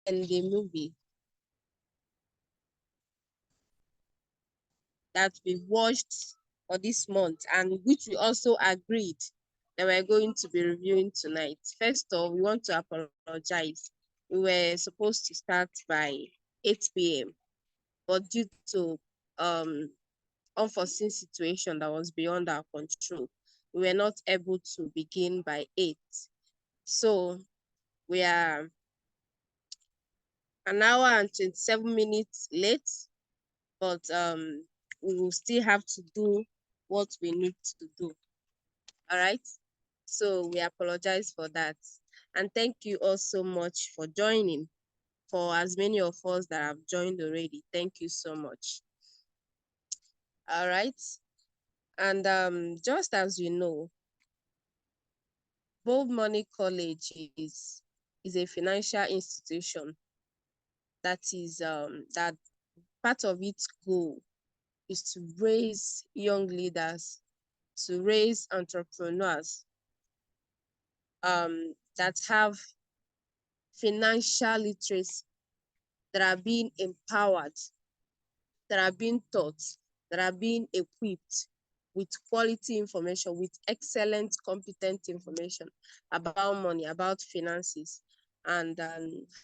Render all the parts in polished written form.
the movie that we watched for this month, and which we also agreed that we're going to be reviewing tonight. First off, we want to apologize. We were supposed to start by 8 p.m., but due to unforeseen situation that was beyond our control, we were not able to begin by 8. So we are an hour and 27 minutes late, but we will still have to do what we need to do. All right. So we apologize for that. And thank you all so much for joining. For as many of us that have joined already, thank you so much. All right. And just as you know, Bold Money College is a financial institution that is that part of its goal is to raise young leaders, to raise entrepreneurs that have financial literacy, that are being empowered, that are being taught, that are being equipped with quality information, with excellent, competent information about money, about finances, and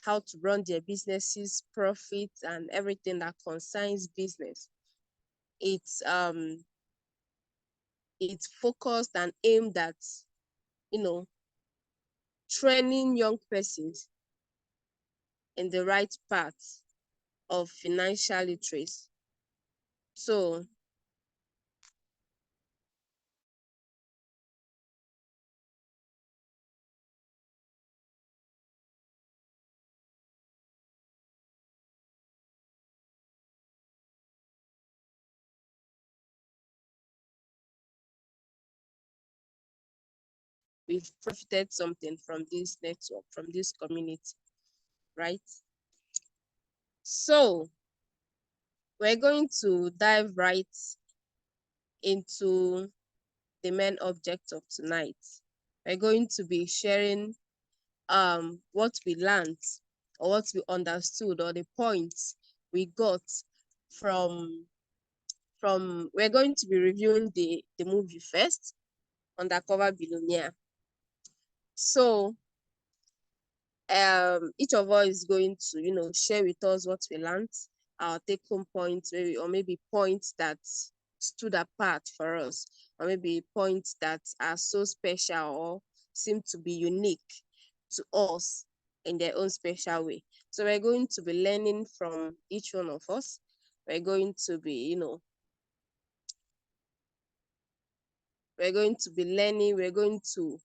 how to run their businesses, profits, and everything that concerns business. It's focused and aimed at, training young persons in the right path of financial literacy. So we've profited something from this network, from this community, right? So we're going to dive right into the main object of tonight. We're going to be sharing what we learned, or what we understood, or the points we got from we're going to be reviewing the movie first, Undercover Billionaire. So each of us is going to share with us what we learned, our take-home points, maybe, or maybe points that stood apart for us, or maybe points that are so special or seem to be unique to us in their own special way. So we're going to be learning from each one of us. We're going to be, we're going to be learning, we're going to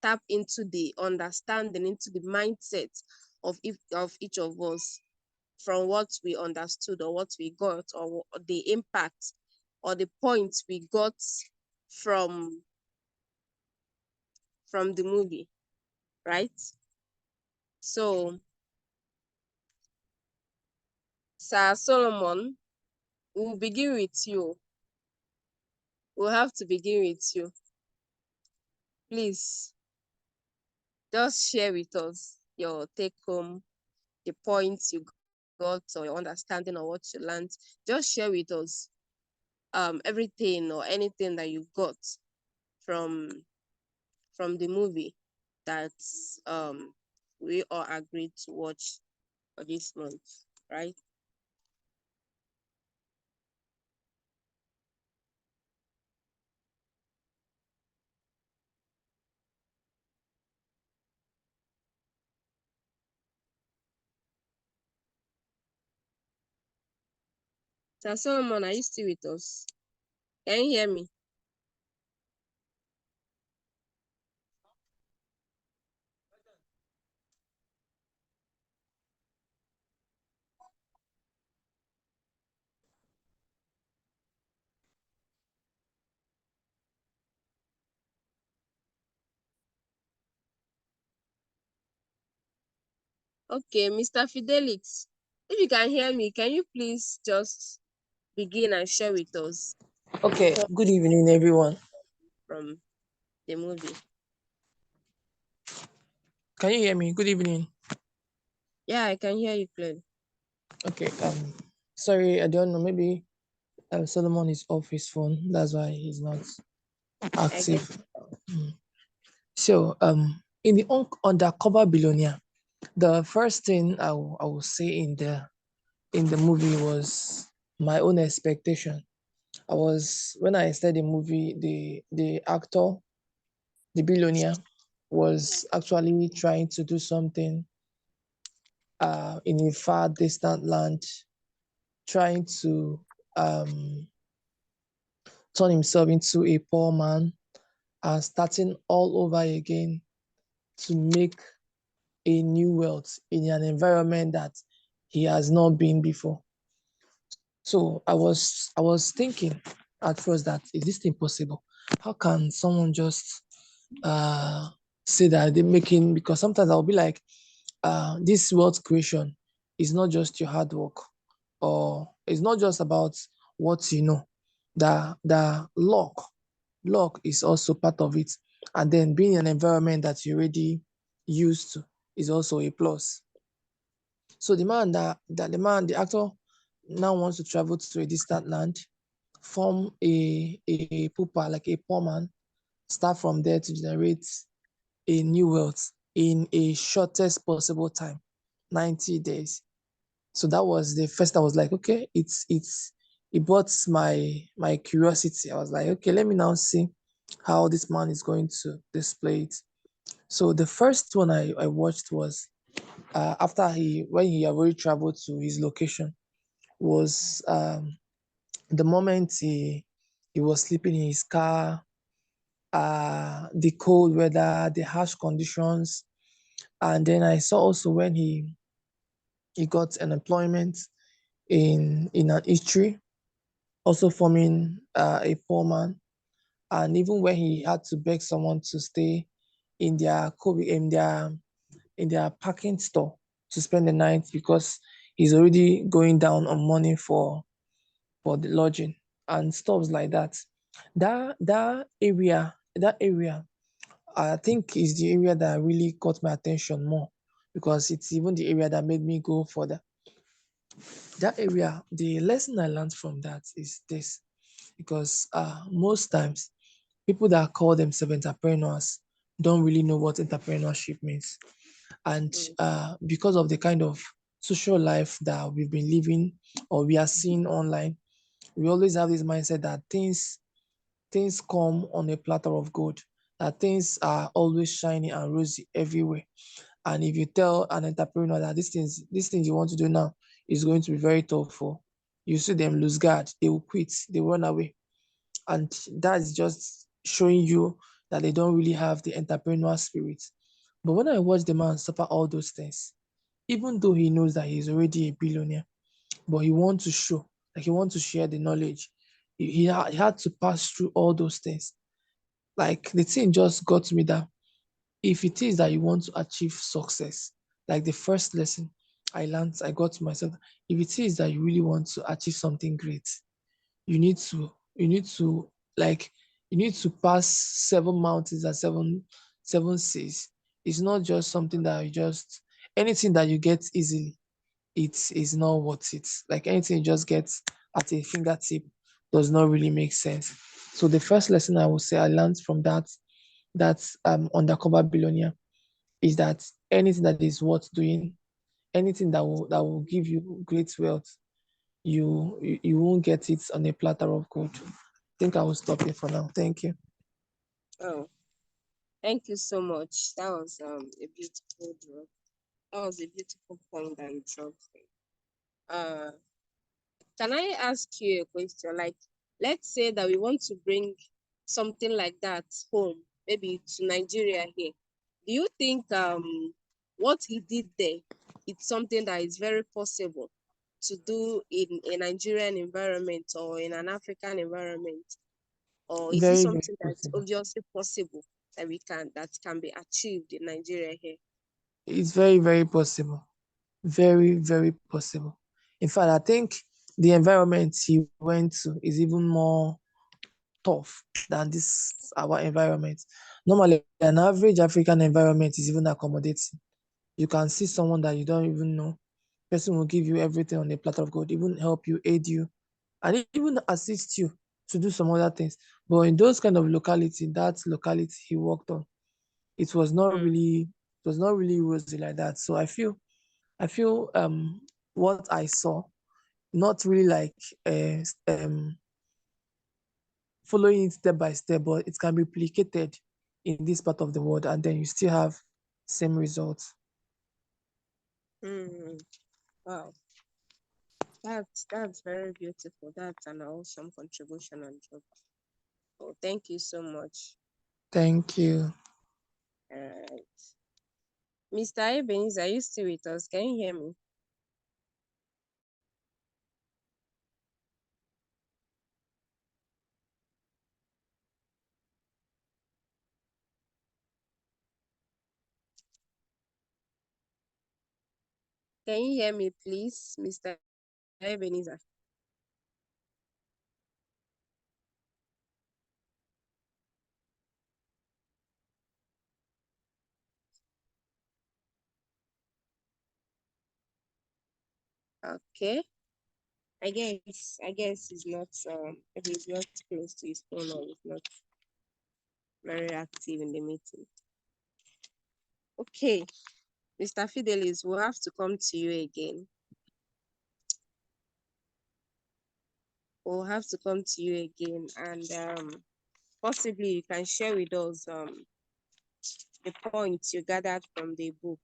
tap into the understanding, into the mindset of each of us, from what we understood, or what we got, or the impact, or the points we got from the movie, right? So, Sir Solomon, we'll begin with you. We'll have to begin with you. Please, just share with us your take home, the points you got, or your understanding of what you learned. Just share with us everything or anything that you got from the movie that we all agreed to watch for this month, right? So Solomon, are you still with us? Can you hear me? Okay, Mr. Fidelix, if you can hear me, can you please just begin and share with us Okay, good evening, everyone. from the movie? Can you hear me? Good evening. Yeah, I can hear you clearly. Okay. Sorry, I don't know. Maybe Solomon is off his phone. That's why he's not I get active. So, in the Undercover Billionaire, the first thing I will say in the movie was my own expectation. I was when I started the movie, the actor, the billionaire, was actually trying to do something in a far distant land, trying to um turn himself into a poor man and starting all over again to make a new wealth in an environment that he has not been before. So I was thinking at first that is this thing possible? How can someone just uh say that they're making, because sometimes I'll be like, this wealth creation is not just your hard work, or it's not just about what you know. The luck is also part of it. And then being in an environment that you're already used to is also a plus. So the actor now wants to travel to a distant land, form a pupa, like a poor man, start from there to generate a new wealth in a shortest possible time, 90 days. So that was the first. I was like, okay, it brought my curiosity. I was like, okay, let me now see how this man is going to display it. So the first one I watched was after when he already traveled to his location, was the moment he was sleeping in his car, the cold weather, the harsh conditions. And then I saw also when he got an employment in an eatery, also forming a poor man. And even when he had to beg someone to stay in their in their parking store to spend the night, because he's already going down on money for the lodging and stuff like that. That area, I think, is the area that really caught my attention more, because it's even the area that made me go for that area. The lesson I learned from that is this, because most times people that call themselves entrepreneurs don't really know what entrepreneurship means. And mm, because of the kind of social life that we've been living or we are seeing online, we always have this mindset that things come on a platter of gold, that things are always shiny and rosy everywhere. And if you tell an entrepreneur that this thing you want to do now is going to be very tough for, you see them lose guard, they will quit, they will run away. And that is just showing you that they don't really have the entrepreneurial spirit. But when I watch the man suffer all those things, even though he knows that he's already a billionaire, but he wants to show, like he wants to share the knowledge. He had to pass through all those things. Like the thing just got to me that if it is that you want to achieve success, like the first lesson I learned, I got to myself, if it is that you really want to achieve something great, you need to like you need to pass seven mountains and seven seas. It's not just something that you just anything that you get easily, it is not worth it. Like anything you just get at a fingertip does not really make sense. So the first lesson I would say I learned from that undercover billionaire is that anything that is worth doing, anything that will give you great wealth, you won't get it on a platter of gold. I think I will stop here for now. Thank you. oh, thank you so much. That was a beautiful drop. That was a beautiful point that you dropped there. Can I ask you a question? Like, let's say that we want to bring something like that home, maybe to Nigeria here. Do you think what he did there, it's something that is very possible to do in a Nigerian environment or in an African environment? Or is it Very, very something that's possible. obviously possible that can be achieved in Nigeria here? It's very, very possible. Very, very possible. In fact, I think the environment he went to is even more tough than this our environment. Normally, an average African environment is even accommodating. You can see someone that you don't even know. Person will give you everything on a platter of gold, even help you, aid you, and even assist you to do some other things. But in those kind of locality, that locality he worked on, it was not Mm. really rosy like that. So I feel what I saw, not really like following it step by step, but it can be replicated in this part of the world, and then you still have same results. Mm. Wow, that's very beautiful. That's an awesome contribution on job. Oh, thank you so much. Thank you. Mr. Ebenezer, are you still with us? Can you hear me? Can you hear me, please, Mr. Ebenezer? Okay. I guess he's not close to his phone, or he's not very active in the meeting. Okay, Mr. Fidelis, we'll have to come to you again. We'll have to come to you again, and possibly you can share with us the points you gathered from the book.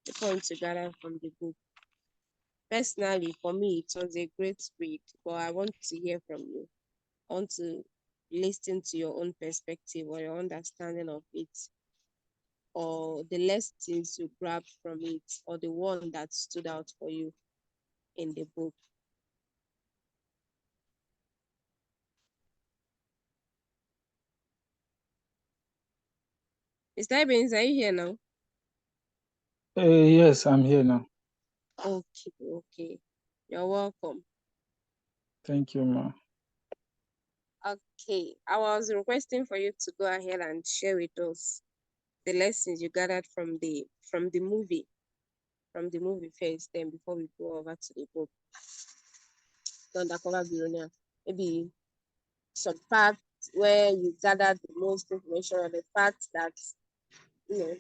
The points you gathered from the book. Personally, for me, it was a great read, but I want to hear from you. I want to listen to your own perspective or your understanding of it, or the lessons you grabbed from it, or the one that stood out for you in the book. Mr. Evans, are you here now? Yes, I'm here now. Okay. You're welcome. Thank you, ma. Okay, I was requesting for you to go ahead and share with us the lessons you gathered from the movie, first, then before we go over to the book, the Undercover Billionaire. Maybe some parts where you gathered the most information, or the parts that you know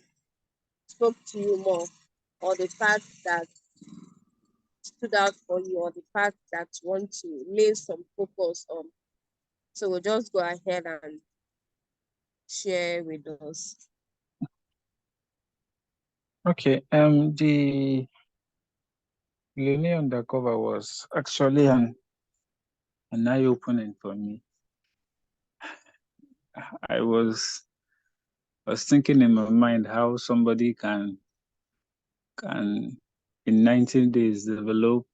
spoke to you more, or the parts that stood out for you, or the parts that you want to lay some focus on. So we'll just go ahead and share with us. Okay. The Billionaire Undercover was actually an eye-opening for me. I was thinking in my mind how somebody can in 19 days develop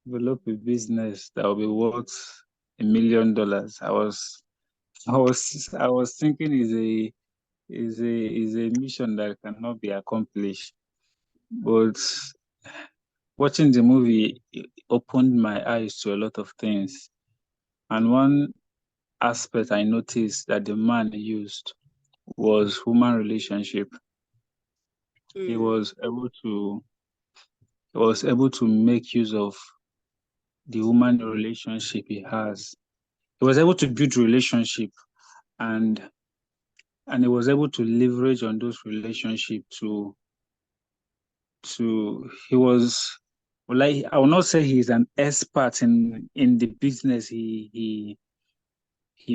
a business that will be worth $1 million. I was thinking is a mission that cannot be accomplished. But watching the movie opened my eyes to a lot of things. And one aspect I noticed that the man used was human relationship. He Mm, was able to make use of the human relationship he has. He was able to build relationship, and he was able to leverage on those relationship to he was, like, I will not say he's an expert in the business he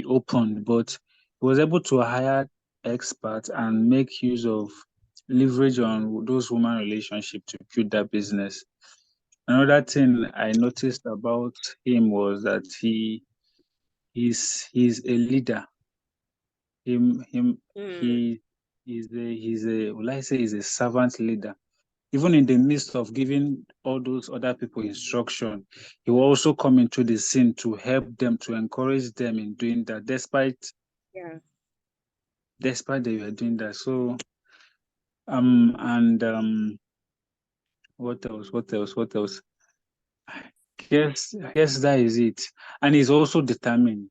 opened, but he was able to hire experts and make use of leverage on those human relationships to build that business. Another thing I noticed about him was that he's a leader. mm, He will I say he's a servant leader. Even in the midst of giving all those other people instruction, he will also come into the scene to help them, to encourage them in doing that, yeah. despite they were doing that. So and what else? What else? Guess that is it. And he's also determined.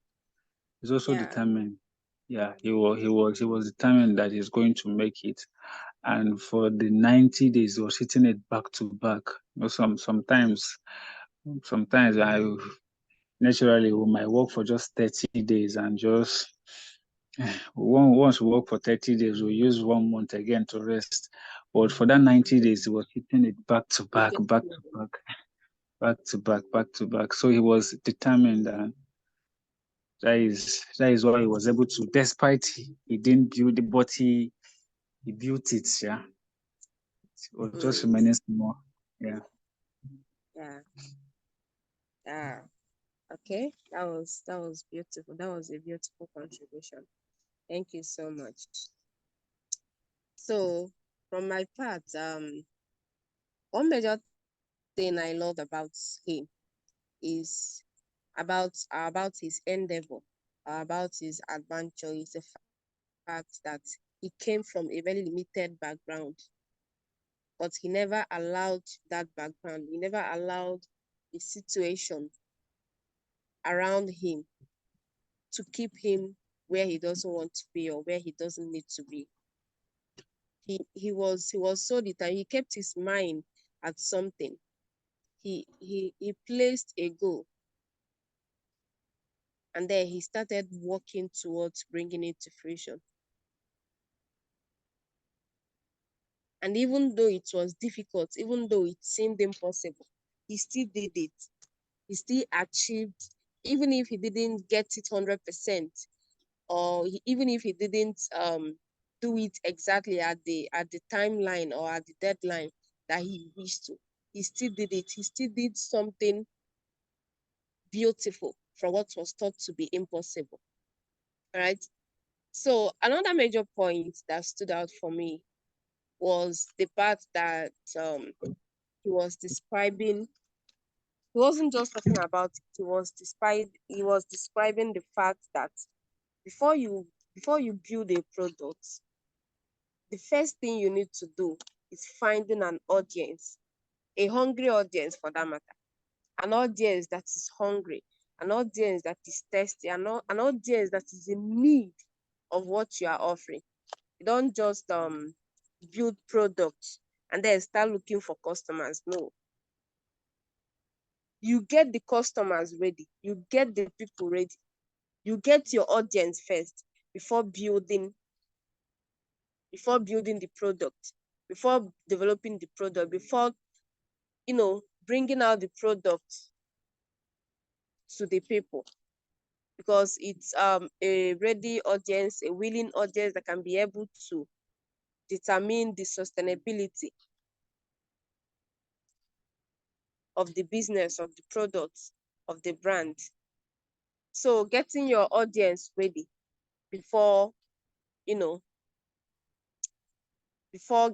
He's also Yeah. determined. Yeah, he was determined that he's going to make it. And for the 90 days, he was hitting it back to back. Sometimes I naturally we might work for just 30 days and just once we work for 30 days, we use 1 month again to rest. But for that 90 days, he was hitting it back to back, back to back, back to back, back to back. So he was determined, and that is why he was able to, despite he didn't build it, but he built it. Yeah, it was just remaining small. Yeah. Yeah. Yeah. Okay. That was beautiful. That was a beautiful contribution. Thank you so much. So from my part, one major thing I love about him is about his endeavor, about his adventure, is the fact that he came from a very limited background, but he never allowed that background, he never allowed the situation around him to keep him where he doesn't want to be or where he doesn't need to be. He was so determined. He kept his mind at something. He placed a goal, and then he started working towards bringing it to fruition. And even though it was difficult, even though it seemed impossible, he still did it. He still achieved, even if he didn't get it 100%, or even if he didn't do it exactly at the timeline or at the deadline that he wished to. He still did it. He still did something beautiful from what was thought to be impossible. All right. So another major point that stood out for me was the part that he was describing. He wasn't just talking about it. He was describing the fact that before you before you build a product, the first thing you need to do is finding an audience, a hungry audience for that matter, an audience that is hungry, an audience that is thirsty, an audience that is in need of what you are offering. You don't just build products and then start looking for customers. No, you get the customers ready, you get the people ready, you get your audience first before building the product, before developing the product, before bringing out the product to the people, because it's a ready audience, a willing audience that can be able to determine the sustainability of the business, of the products, of the brand. So getting your audience ready before you know before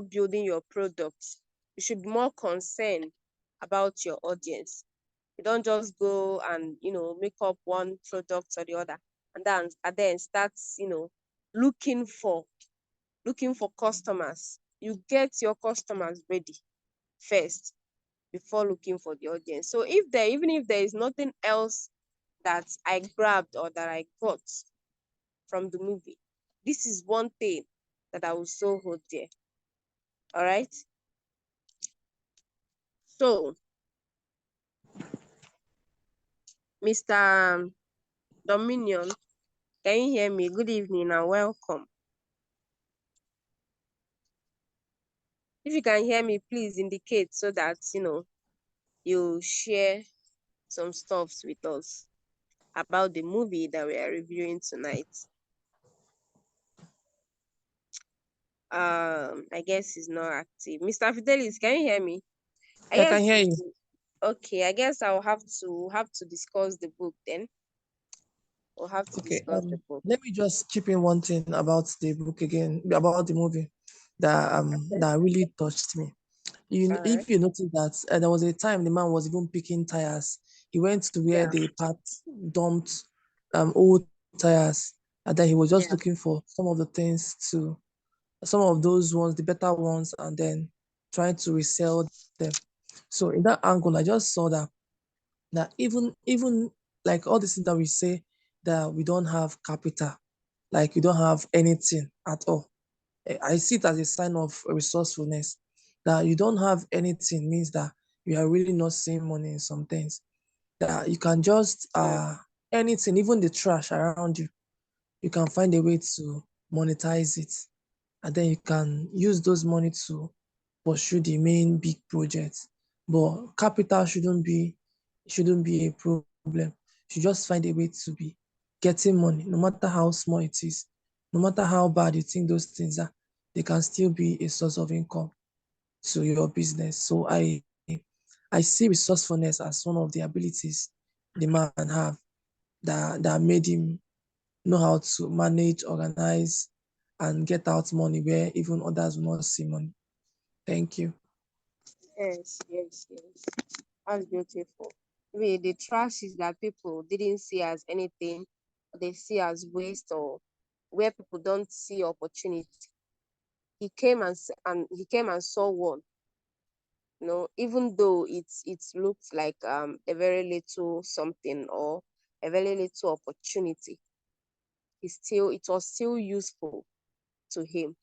building your products, you should be more concerned about your audience. You don't just go and make up one product or the other, and then start looking for customers. You get your customers ready first before looking for the audience. So even if there is nothing else that I grabbed or that I got from the movie, this is one thing that I will so hold there. All right. So, Mr. Dominion, can you hear me? Good evening and welcome. If you can hear me, please indicate so that you share some stuffs with us about the movie that we are reviewing tonight. I guess he's not active. Mr. Fidelis, can you hear me? I I can guess hear you. okay. I guess I'll have to discuss the book then. We'll have to Okay. discuss the book. Let me just chip in one thing about the book again, about the movie Okay. that really touched me. All right. If you notice that there was a time the man was even picking tires. He went to where Yeah. they dumped old tires, and then he was just Yeah. looking for some of those ones, the better ones, and then trying to resell them. So in that angle, I just saw that even like all the things that we say, that we don't have capital, like we don't have anything at all. I see it as a sign of resourcefulness. That you don't have anything means that you are really not seeing money in some things. That you can just Mm. anything, even the trash around you, you can find a way to monetize it, and then you can use those money to pursue the main big projects. But capital shouldn't be a problem. You should just find a way to be getting money, no matter how small it is, no matter how bad you think those things are, they can still be a source of income to your business. So I see resourcefulness as one of the abilities the man have that made him know how to manage, organize, and get out money where even others will not see money. Thank you. Yes, yes, yes. That's beautiful. Maybe the trash is that people didn't see as anything, they see as waste, or where people don't see opportunity. He came and saw one. Even though it looked like a very little something or a very little opportunity, it was still useful to him.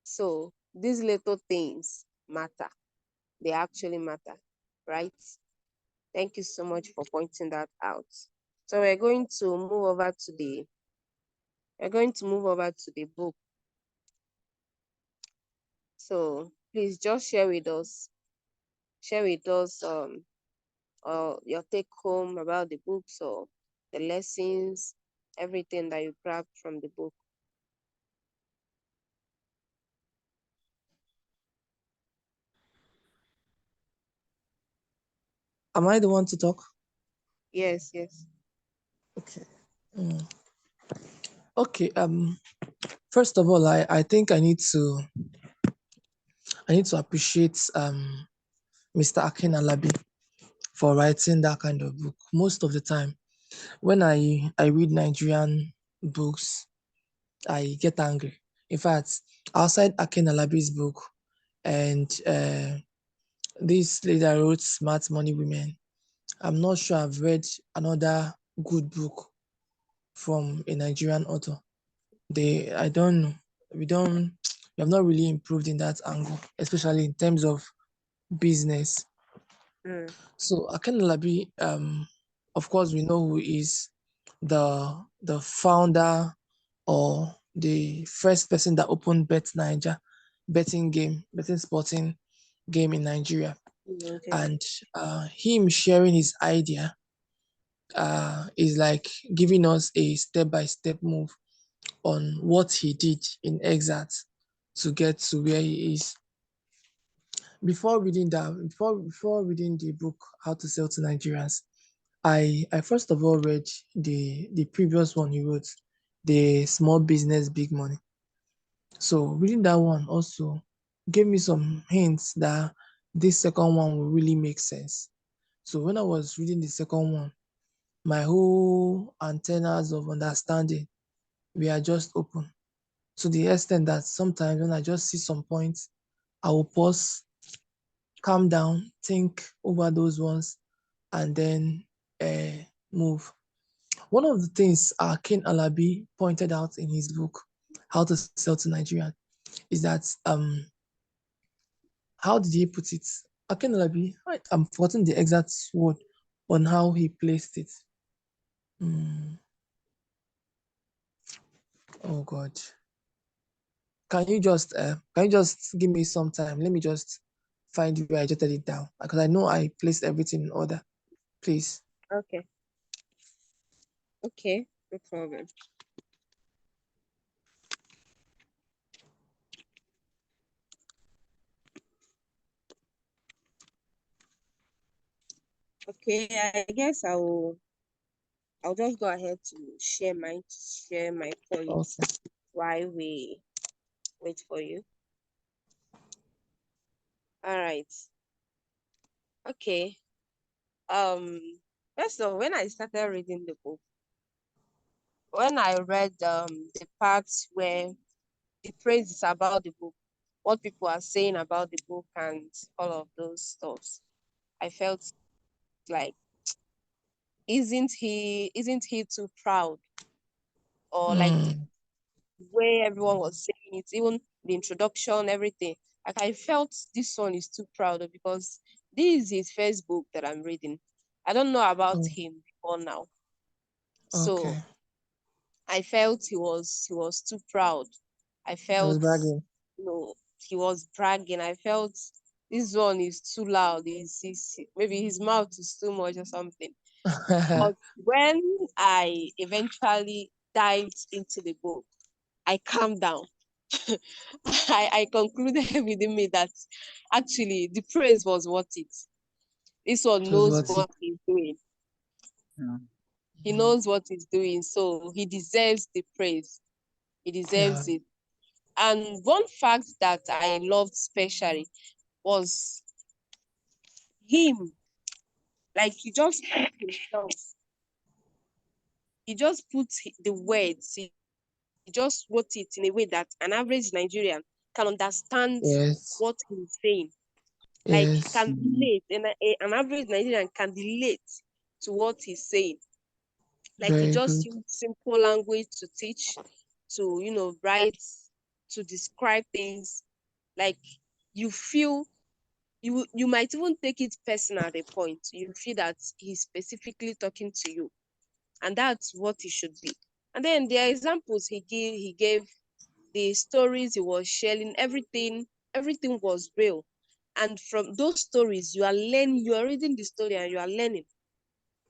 So these little things matter. They actually matter, right? Thank you so much for pointing that out. So we're going to move over to the book. So please just share with us your take home about the books or the lessons, everything that you grabbed from the book. Am I the one to talk? Yes, yes. Okay. Mm. Okay. First of all, I think I need to appreciate Mr. Akin Alabi for writing that kind of book. Most of the time, when I read Nigerian books, I get angry. In fact, outside Akin Alabi's book and this lady that wrote Smart Money Women, I'm not sure I've read another good book from a Nigerian author. I don't know. We have not really improved in that angle, especially in terms of business. Mm, So Akin Alabi, of course, we know who is the founder or the first person that opened betting sporting game in Nigeria, okay. and him sharing his idea is like giving us a step-by-step move on what he did in exact to get to where he is. Before reading the book How to Sell to Nigerians, I first of all read the previous one he wrote, the Small Business Big Money. So reading that one also gave me some hints that this second one will really make sense. So when I was reading the second one, my whole antennas of understanding were just open to the extent that sometimes when I just see some points, I will pause, calm down, think over those ones, and then move. One of the things Akin Alabi pointed out in his book, How to Sell to Nigerian, is that how did he put it? Akin Alabi, I'm forgetting the exact word on how he placed it. Hmm, oh God. Can you just give me some time? Let me just find where I jotted it down because I know I placed everything in order. Please. Okay. Okay. No problem. Okay. I guess I'll just go ahead to share my points Okay. while we wait for you. All right. Okay. First of all, when I started reading the book, when I read the parts where the praise is about the book, what people are saying about the book and all of those stuffs, I felt like isn't he too proud? Or like Mm. the way everyone was saying it, even the introduction, everything. Like I felt this one is too proud of, because this is his first book that I'm reading. I don't know about Oh, him before now. So okay. I felt he was too proud. I I was felt, bragging. he was bragging. I felt this one is too loud. Maybe his mouth is too much or something. But when I eventually dived into the book, I calmed down. I concluded within me that actually the praise was worth it. This one It was knows what it. what he's doing. Yeah. He Mm. knows what he's doing, so he deserves the praise. He Yeah. deserves it. And one fact that I loved especially was him. Like he just put the words, he just wrote it in a way that an average Nigerian can understand Yes. what he's saying. Like Yes. can relate, and an average Nigerian can relate to what he's saying. Like he Very just good. used simple language to teach, to write, to describe things. Like you feel, you might even take it personal at a point. You feel that he's specifically talking to you, and that's what it should be. And then the examples he gave, the stories he was sharing, everything was real. And from those stories, you are reading the story and you are learning.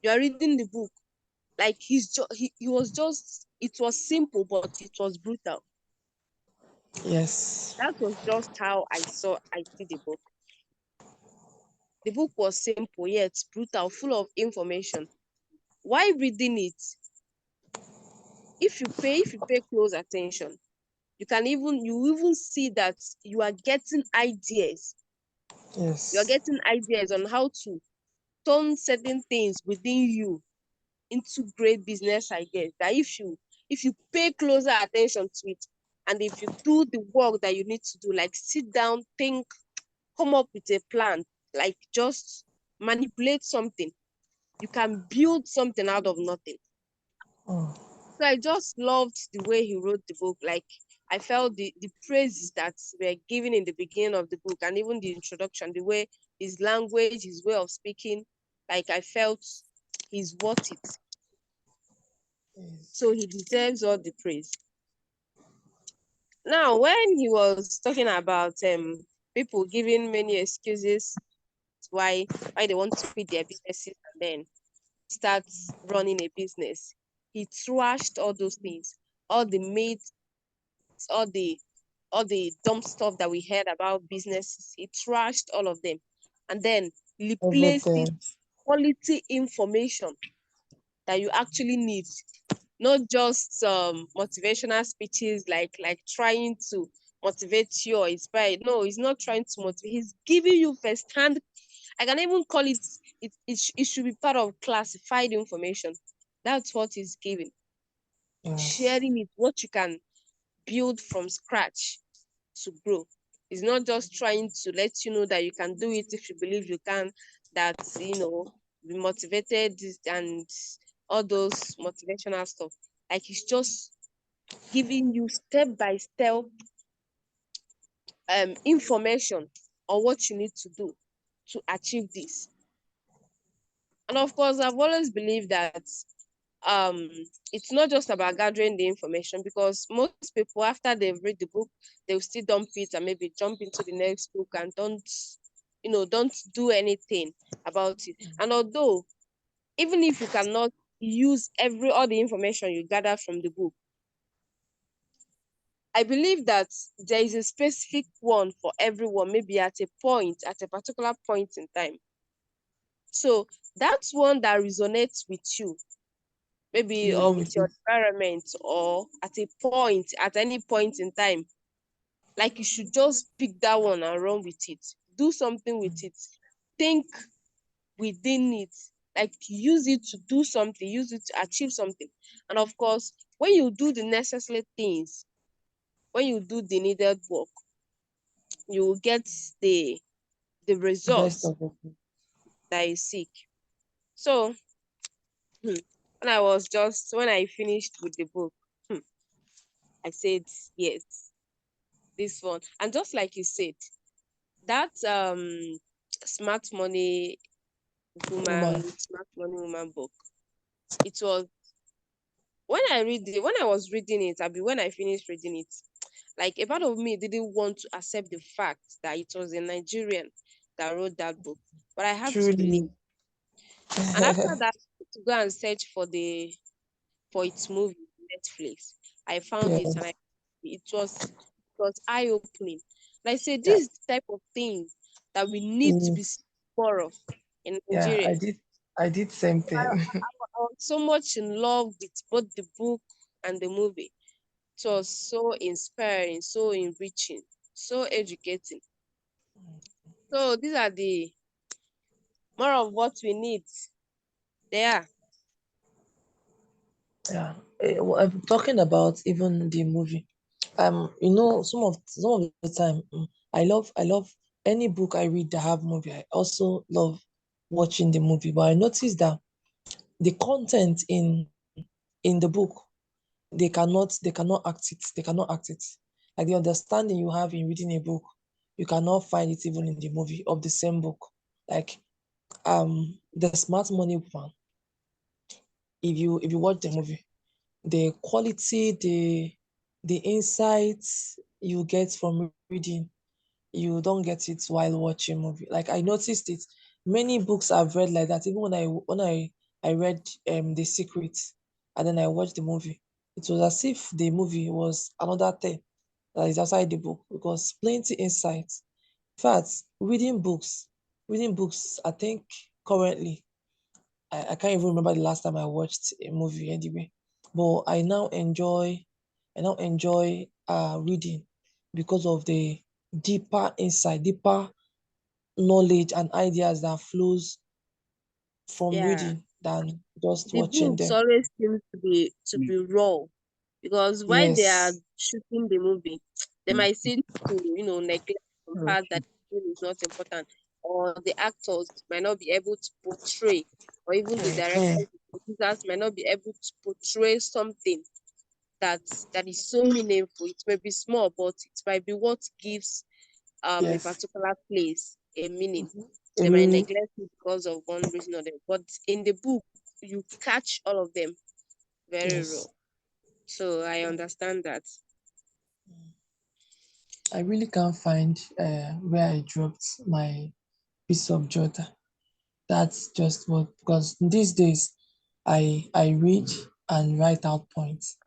You are reading the book. Like he was just, it was simple, but it was brutal. Yes. That was just how I see the book. The book was simple yet brutal, full of information. While reading it, if you pay close attention, you even see that you are getting ideas. You are Yes. getting ideas on how to turn certain things within you into great business ideas. That if you pay closer attention to it, and if you do the work that you need to do, like sit down, think, come up with a plan, like just manipulate something, you can build something out of nothing. Mm. So I just loved the way he wrote the book. Like I felt the praises that were given in the beginning of the book, and even the introduction, the way his language, his way of speaking, like I felt he's worth it. So Yes. he deserves all the praise. Now, when he was talking about people giving many excuses why they want to quit their businesses and then start running a business, he trashed all those things, all the myths, all the all the dumb stuff that we heard about businesses. He trashed all of them, and then replaced it Everything. with quality information that you actually need, not just motivational speeches, like trying to motivate you or inspire. No, he's not trying to motivate. He's giving you first hand. I can even call it should be part of classified information. That's what he's giving. Yes. Sharing it, what you can build from scratch to grow. It's not just trying to let you know that you can do it if you believe you can, that be motivated and all those motivational stuff. Like it's just giving you step by step information on what you need to do to achieve this. And of course, I've always believed that um it's not just about gathering the information, because most people, after they've read the book, they'll still dump it and maybe jump into the next book and don't do anything about it. And although, even if you cannot use all the information you gather from the book, I believe that there is a specific one for everyone, maybe at a particular point in time. So that's one that resonates with you, maybe You or run with with your it. environment, or at any point in time. Like you should just pick that one and run with it. Do something with it. Think within it. Like use it to do something, use it to achieve something. And of course, when you do the necessary things, when you do the needed work, you will get the Best results of it. that you seek. So When when I finished with the book, I said yes, this one. And just like you said, that smart money Woman, smart money woman book, it was when I was reading it, when I finished reading it, like a part of me didn't want to accept the fact that it was a Nigerian that wrote that book, but I had to believe. truly. And after that, to go and search for its movie on Netflix, I found it, and Yes. it was eye opening. And I said, Yeah. this is the type of thing that we need to be Mm, seeing more of in yeah, Nigeria. I did same thing. I was so much in love with both the book and the movie. It was so inspiring, so enriching, so educating. So these are the more of what we need. They are. Yeah. I'm talking about even the movie. Some of the time, I love any book I read that have movie. I also love watching the movie. But I noticed that the content in the book, they cannot act it. Like the understanding you have in reading a book, you cannot find it even in the movie of the same book. Like the Smart Money Woman. If you watch the movie, the quality, the insights you get from reading, you don't get it while watching movie. Like I noticed it. Many books I've read like that. Even when I read The Secret and then I watched the movie, it was as if the movie was another thing that is outside the book because plenty insights. In fact, reading books, I think currently I can't even remember the last time I watched a movie anyway. But I now enjoy reading because of the deeper insight, deeper knowledge and ideas that flows from Yeah. reading than just The watching books them. always seem to be raw, because while they are Yes. shooting the movie, they might seem to neglect some part that is not important, or the actors might not be able to portray, or even the Mhm. directors, the producers might not be able to portray something that that is so meaningful. It may be small, but it might be what gives a Yes. particular place a meaning. I They might mean, neglect it because of one reason or the other. But in the book, you catch all of them very raw. yes. So I understand that. I really can't find where I dropped my piece of jotter. That's just what because these days I read and write out points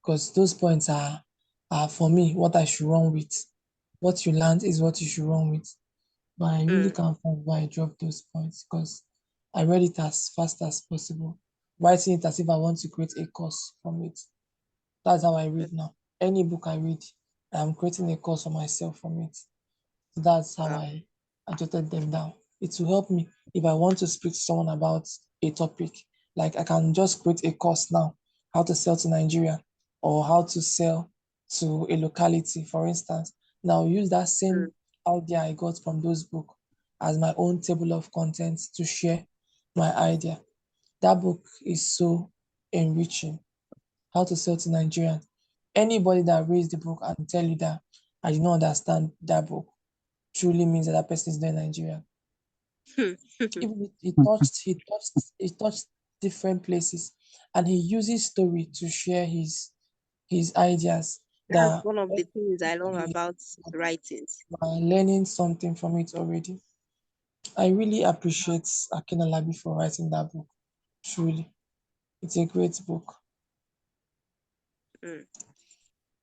because those points are for me what I should run with. What you learn is what you should run with. But I really Mm, can't find why I dropped those points because I read it as fast as possible, writing it as if I want to create a course from it. That's how I mm, read now. Any book I read, I'm creating a course for myself from it. So that's how wow. I jotted them down. It will help me if I want to speak to someone about a topic. Like I can just create a course now, how to sell to Nigeria or how to sell to a locality, for instance. Now use that Mm, same idea I got from those books as my own table of contents to share my idea. That book is so enriching. How to sell to Nigerians. Anybody that reads the book and tell you that I did not understand that book truly means that that person is not Nigerian. Even he touched different places, and he uses story to share his ideas that's that one of the things I love we about writings. are learning something from it already. I really appreciate Akin Alabi for writing that book. Truly, it's a great book. Mm,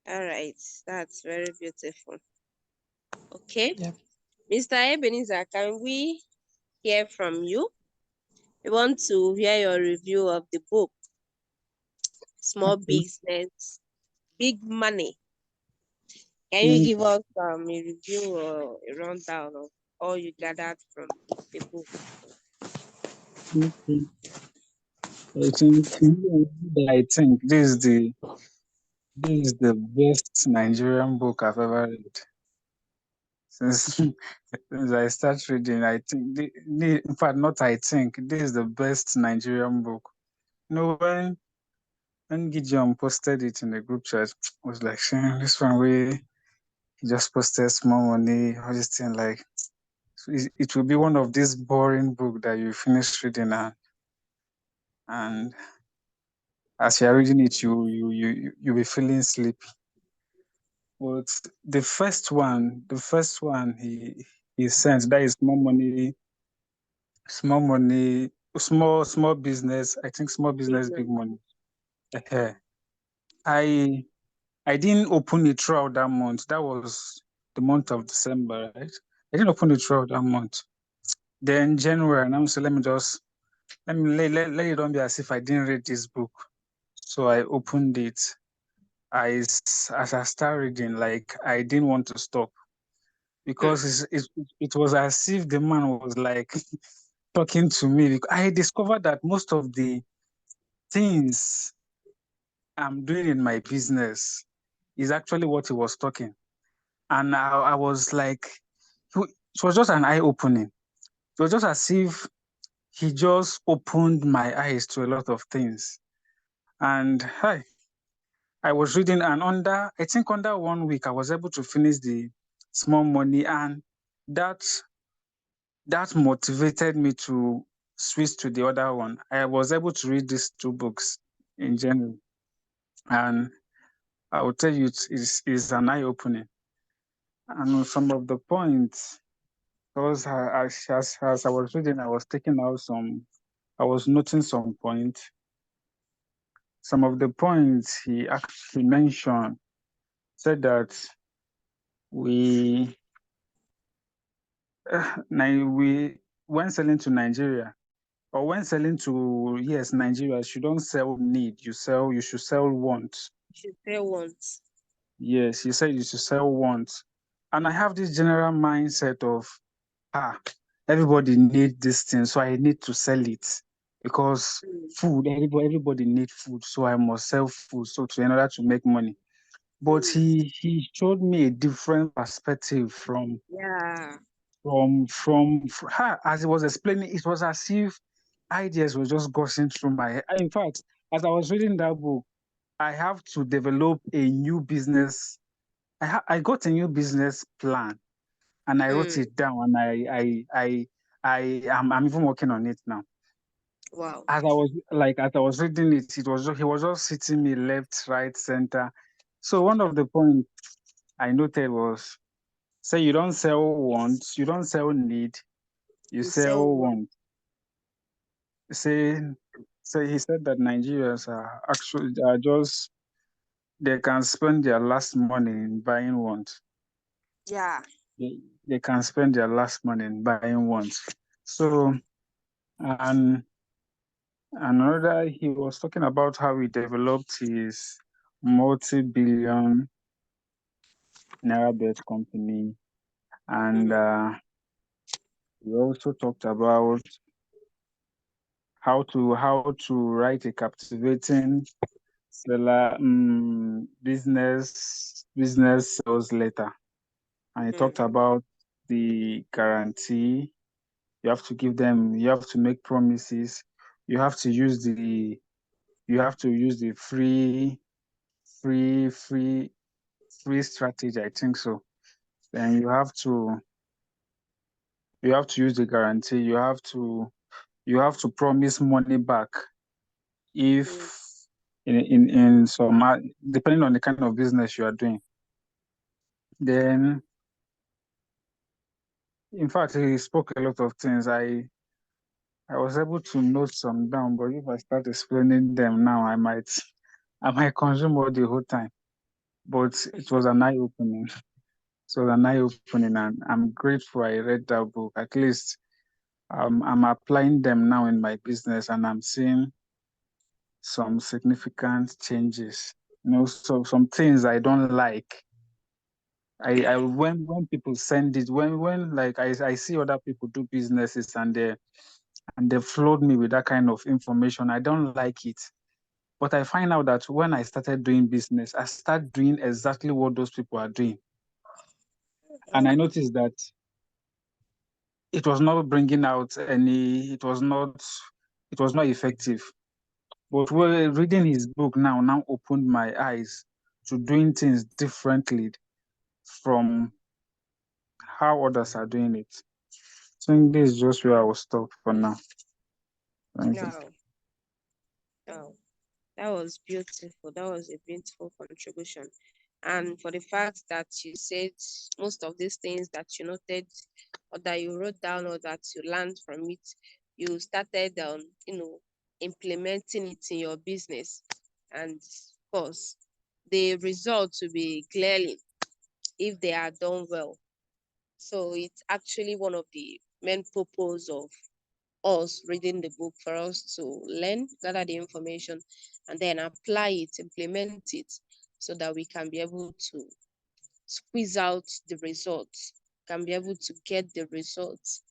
all right, that's very beautiful. Okay, Yep. Mr. Ebenezer, can we hear from you? We want to hear your review of the book, Small Okay. Business, Big Money. Can you Mm, give us a review or a rundown of all you gathered from the book? okay. I think this is the best Nigerian book I've ever read. Since since I start reading, I think in fact not I think this is the best Nigerian book. when Gideon posted it in the group chat, I was like, this one way he just posted small money, all this thing, like it will be one of these boring book that you finish reading and as you're reading it, you'll be feeling sleepy. But the first one he sent, that is small money, small business. I think small business, big money. I I didn't open it throughout that month. That was the month of December, right? I didn't open it throughout that month. Then January, and I'm saying, let me let it don't be as if I didn't read this book. So I opened it. As I started reading, like I didn't want to stop because it was as if the man was like talking to me. I discovered that most of the things I'm doing in my business is actually what he was talking. And I was like, it was just an eye opening. It was just as if he just opened my eyes to a lot of things. And I was reading, and I think under 1 week, I was able to finish the small money, and that motivated me to switch to the other one. I was able to read these two books in January, and I will tell you, it's an eye opening. And some of the points, because as I was reading, I was noting some points. Some of the points he actually mentioned said that we when selling to Nigeria or when selling to Nigeria, you don't sell need, you should sell want. You should sell want. Yes, he said you should sell want. And I have this general mindset of everybody need this thing, so I need to sell it because food, everybody need food, so I must sell food in order to make money. But he showed me a different perspective from as he was explaining. It was as if ideas were just gushing through my head. In fact, as I was reading that book, I have to develop a new business. I got a new business plan and I wrote it down, and I'm even working on it now. Wow. As I was reading it, he was just sitting me left, right, center. So one of the points I noted was, say you don't sell want, you don't sell need, you sell want. Say he said that Nigerians are just, they can spend their last money in buying want. Yeah. They can spend their last money in buying want. So and another, he was talking about how he developed his multi-billion naira bet company, and he also talked about how to write a captivating seller business sales letter, and he talked about the guarantee. You have to make promises. You have to use the free strategy, I think so. Then you have to use the guarantee. You have to promise money back if in some, depending on the kind of business you are doing. Then, in fact, he spoke a lot of things. I was able to note some down, but if I start explaining them now, I might consume all the whole time. But it was an eye opening. So an eye opening, and I'm grateful I read that book. At least I'm applying them now in my business, and I'm seeing some significant changes. So some things I don't like. I when people send it, when like I see other people do businesses and they flood me with that kind of information, I don't like it. But I find out that when I started doing business, I start doing exactly what those people are doing. And I noticed that it was not bringing out it was not effective. But reading his book now opened my eyes to doing things differently from how others are doing it. I think this is just where I will stop for now. Thank you. Wow. Wow. That was beautiful. That was a beautiful contribution. And for the fact that you said most of these things that you noted or that you wrote down or that you learned from it, you started implementing it in your business. And of course, the results will be clearly if they are done well. So it's actually one of the main purpose of us reading the book, for us to learn, gather the information, and then apply it, implement it, so that we can be able to squeeze out the results, can be able to get the results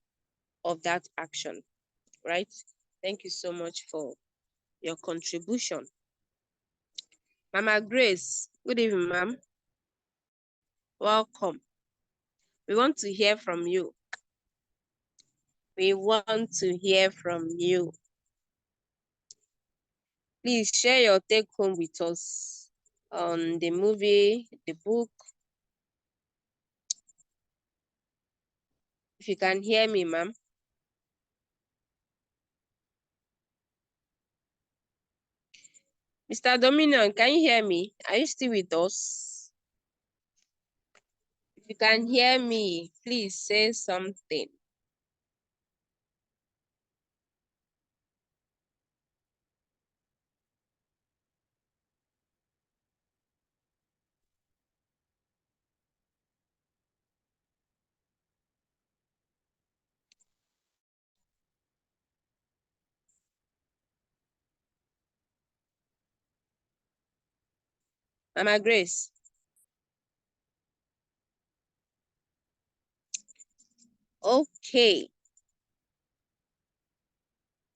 of that action, right? Thank you so much for your contribution. Mama Grace, good evening, ma'am. Welcome. We want to hear from you. We want to hear from you. Please share your take home with us on the movie, the book. If you can hear me, ma'am. Mr. Dominion, can you hear me? Are you still with us? If you can hear me, please say something. Mama Grace. Okay.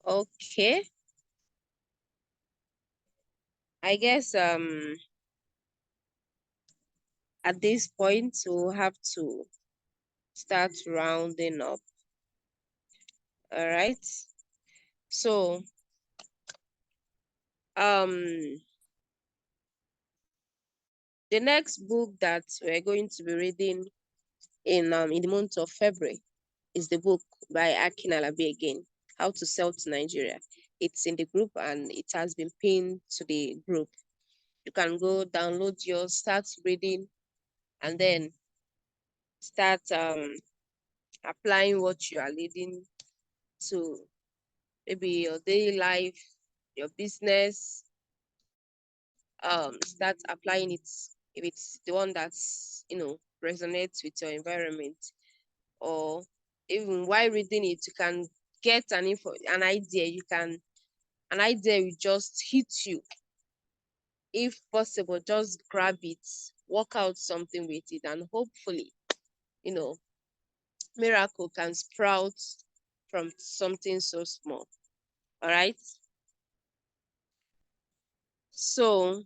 Okay. I guess at this point we'll have to start rounding up. All right. So the next book that we're going to be reading in the month of February is the book by Akin Alabi again, How to Sell to Nigeria. It's in the group and it has been pinned to the group. You can go download yours, start reading, and then start applying what you are leading to, maybe your daily life, your business. Start applying it if it's the one that's resonates with your environment, or even while reading it, you can get an idea. An idea will just hit you. If possible, just grab it, work out something with it, and hopefully, miracle can sprout from something so small. All right. So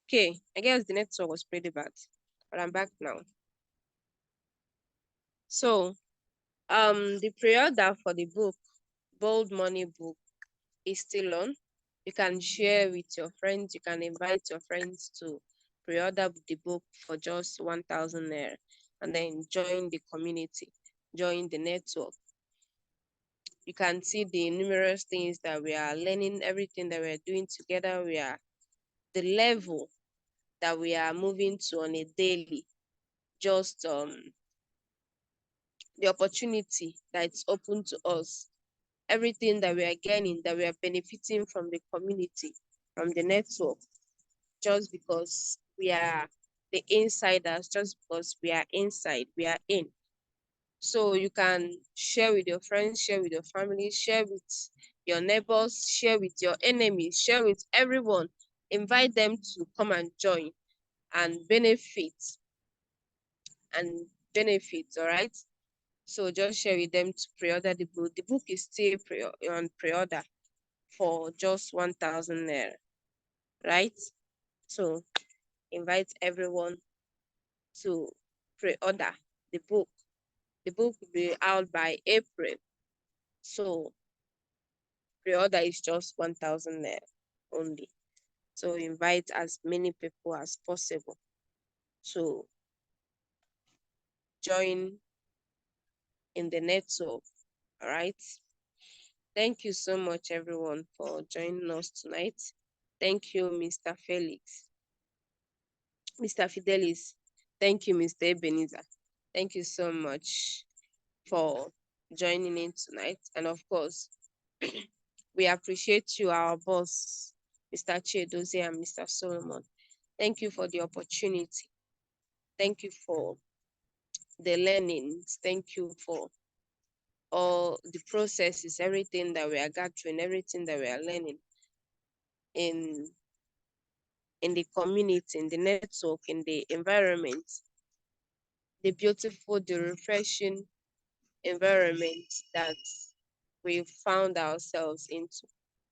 okay, I guess the network was pretty bad, but I'm back now. So the pre-order for the book, Bold Money book, is still on. You can share with your friends. You can invite your friends to pre-order the book for just 1,000 naira, and then join the community, join the network. You can see the numerous things that we are learning, everything that we're doing together. We are the level that we are moving to on a daily. Just the opportunity that it's open to us everything that we are gaining, that we are benefiting from the community, from the network, just because we are the insiders, just because we are inside, we are in. So you can share with your friends, share with your family, share with your neighbors, share with your enemies, share with everyone. Invite them to come and join and benefit, all right? So just share with them to pre-order the book. The book is still on pre-order for just 1,000 naira, right? So invite everyone to pre-order the book. The book will be out by April. So pre-order is just 1,000 naira only. So invite as many people as possible to join in the network. All right. Thank you so much, everyone, for joining us tonight. Thank you, Mr. Felix. Mr. Fidelis. Thank you, Mr. Ebenezer. Thank you so much for joining in tonight. And of course, we appreciate you, our boss, Mr. Chiedozie and Mr. Solomon. Thank you for the opportunity. Thank you for the learnings. Thank you for all the processes, everything that we are gathering, everything that we are learning in the community, in the network, in the environment, the beautiful, the refreshing environment that we found ourselves into.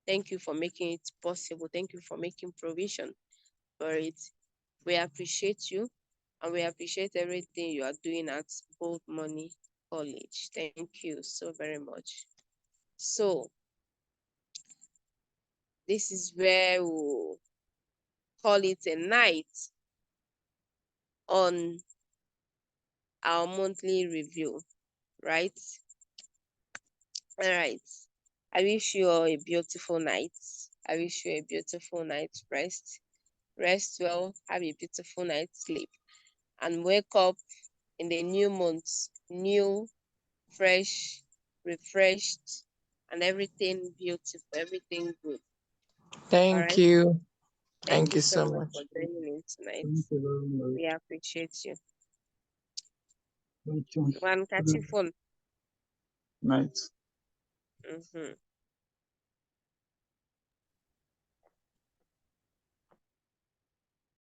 Thank you for making it possible. Thank you for making provision for it. We appreciate you, and we appreciate everything you are doing at Bold Money College. Thank you so very much. So this is where we'll call it a night on our monthly review, right? All right. I wish you all a beautiful night. I wish you a beautiful night's rest. Rest well, have a beautiful night's sleep, and wake up in the new month, new, fresh, refreshed, and everything beautiful, everything good. All Thank right. you. Thank Thank you you so so much much. for joining in tonight. Thank you very much. We appreciate you. Thank you. One catchy phone. Night. Mm-hmm.